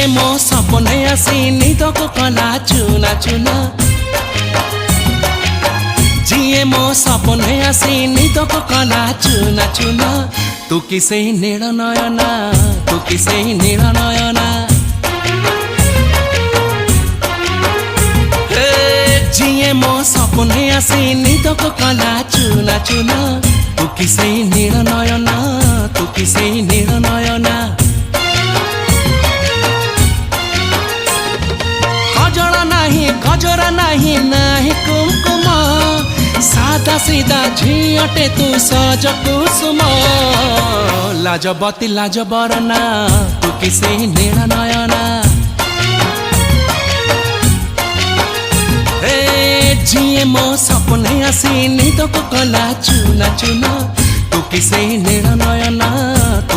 जिए मो सपने आसी निदक कला चुना चुना जिए मो सपने आसी निदक कला चुना चुना तू किसे नील नयना तू किसे नील नयना जिए मो सपने आसी निदक कला चुना चुना तू किसे नील नयना तू किसे नील नयना गजरा नहीं नाही कुमकुम सादा सीधा झीटे तू सज कुसुम लाजबती लाज बरना तू किसे नील नयना जिए मो सपने आसी निदक कला चुना चुना तू किसे नील नयना।